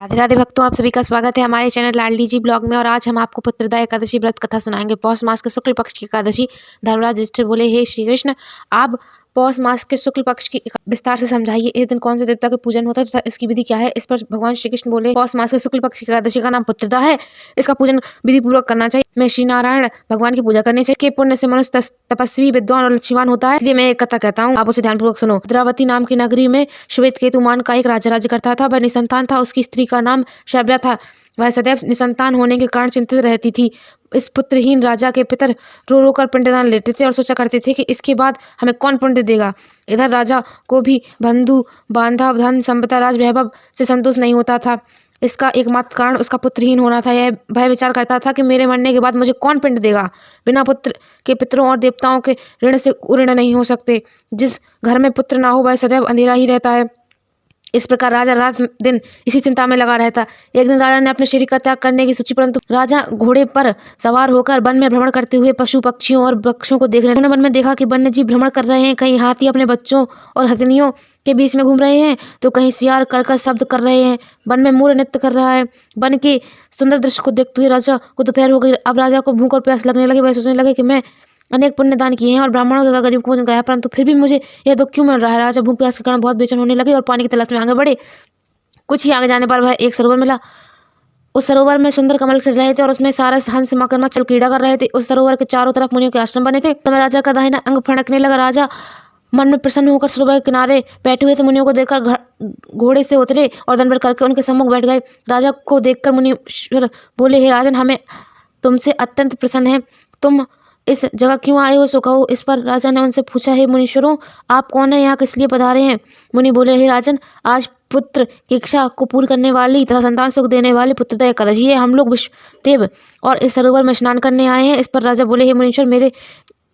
राधे राधे भक्तों, आप सभी का स्वागत है हमारे चैनल लाडली जी ब्लॉग में। और आज हम आपको पुत्रदा एकादशी व्रत कथा सुनाएंगे। पौष मास के शुक्ल पक्ष की एकादशी। धर्मराज युधिष्ठिर बोले, हे श्री कृष्ण, आप पौष मास के शुक्ल पक्ष की विस्तार से समझाइए। इस दिन कौन से देवता का पूजन होता है तथा इसकी विधि क्या है। इस पर भगवान श्री कृष्ण बोले, पौष मास के शुक्ल पक्ष की एकादशी का नाम पुत्रदा है। इसका पूजन विधि पूर्वक करना चाहिए। मैं श्री नारायण भगवान की पूजा करनी चाहिए। इसके पुण्य से मनुष्य तपस्वी, विद्वान और लक्ष्मीवान होता है। इसलिए मैं एक कथा कहता हूँ, आप उसे ध्यानपूर्वक सुनो। द्रावती नाम की नगरी में श्वेत केतु मान का एक राजा राज्य करता था। वह निसंतान था। उसकी स्त्री का नाम शव्या था। वह सदैव निसंतान होने के कारण चिंतित रहती थी। इस पुत्रहीन राजा के पितर रो रो कर पिंडदान लेते थे और सोचा करते थे कि इसके बाद हमें कौन पुण्य देगा। इधर राजा को भी बंधु बांधव, धन संपदा, राज वैभव से संतोष नहीं होता था। इसका एकमात्र कारण उसका पुत्रहीन होना था। यह वह विचार करता था कि मेरे मरने के बाद मुझे कौन पिंड देगा। बिना पुत्र के पितरों और देवताओं के ऋण से ऋण नहीं हो सकते। जिस घर में पुत्र ना हो वह सदैव अंधेरा ही रहता है। इस प्रकार राजा रात दिन इसी चिंता में लगा रहता। एक दिन राजा ने अपने शरीर का त्याग करने की सोची, परंतु राजा घोड़े पर सवार होकर वन में भ्रमण करते हुए पशु पक्षियों और वृक्षों को देख रहे। उन्होंने वन में देखा कि वन्य जीव भ्रमण कर रहे हैं। कहीं हाथी अपने बच्चों और हथिनियों के बीच में घूम रहे हैं, तो कहीं सियार कर्कश शब्द कर रहे हैं। वन में मोर नृत्य कर रहा है। वन के सुंदर दृश्य को देखते हुए राजा को दोपहर हो गई। अब राजा को भूख और प्यास लगने लगी। वह सोचने लगे कि मैं अनेक पुण्य दान किए हैं और ब्राह्मणों तथा गरीब को भोजन कराया, परंतु फिर भी मुझे यह दुख क्यों मिल रहा है। राजा भूख प्यास के कारण बहुत बेचैन होने लगे और पानी की तलाश में आगे बढ़े। कुछ ही आगे जाने पर वह एक सरोवर मिला। उस सरोवर में सुंदर कमल खिल रहे थे और उसमें सारस, हंस, मगरमच्छ चल क्रीड़ा कर रहे थे। उस सरोवर के चारों तरफ मुनियों के आश्रम बने थे। तब राजा का दाहिना अंग फड़कने लगा। राजा मन में प्रसन्न होकर सरोवर के किनारे बैठे हुए थे। मुनियों को देखकर घोड़े से उतरे और दंडवत करके उनके सम्मुख बैठ गए। राजा को देखकर मुनीश्वर बोले, हे राजन, हमें तुमसे अत्यंत प्रसन्न है। तुम इस जगह क्यों आए हो, सो कहो। इस पर राजा ने उनसे पूछा, हे मुनीश्वरों, आप कौन है, यहाँ किस लिए पधारे हैं। मुनि बोले, हे राजन, आज पुत्र की इच्छा को पूर्ण करने वाली तथा संतान सुख देने वाली पुत्रदा एकादशी है। हम लोग विश्वदेव और इस सरोवर में स्नान करने आए हैं। इस पर राजा बोले, हे मुनीश्वर, मेरे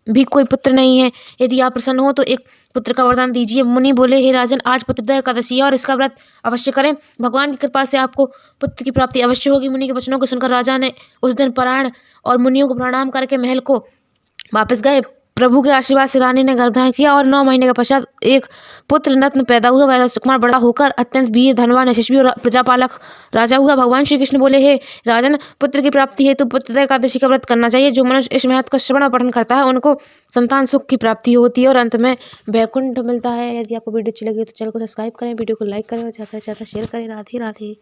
भी कोई पुत्र नहीं है। यदि आप प्रसन्न हो तो एक पुत्र का वरदान दीजिए। मुनि बोले, हे राजन, आज पुत्रदा एकादशी है और इसका व्रत अवश्य करें। भगवान की कृपा से आपको पुत्र की प्राप्ति अवश्य होगी। मुनि के वचनों को सुनकर राजा ने उस दिन परायण और मुनियों को प्रणाम करके महल को वापस गए। प्रभु के आशीर्वाद से रानी ने गर्भधारण किया और 9 महीने के पश्चात एक पुत्र रत्न पैदा हुआ। वह सुकुमार बड़ा होकर अत्यंत वीर, धनवान, यशस्वी और प्रजापालक राजा हुआ। भगवान श्री कृष्ण बोले, हे राजन, पुत्र की प्राप्ति हेतु पुत्रदा एकादशी का व्रत करना चाहिए। जो मनुष्य इस महत्व का श्रवण और पठन करता है उनको संतान सुख की प्राप्ति होती है और अंत में वैकुंठ मिलता है। यदि आपको वीडियो अच्छी लगी तो चैनल को सब्सक्राइब करें, वीडियो को लाइक करें और ज़्यादा से ज़्यादा शेयर करें। राधे राधे।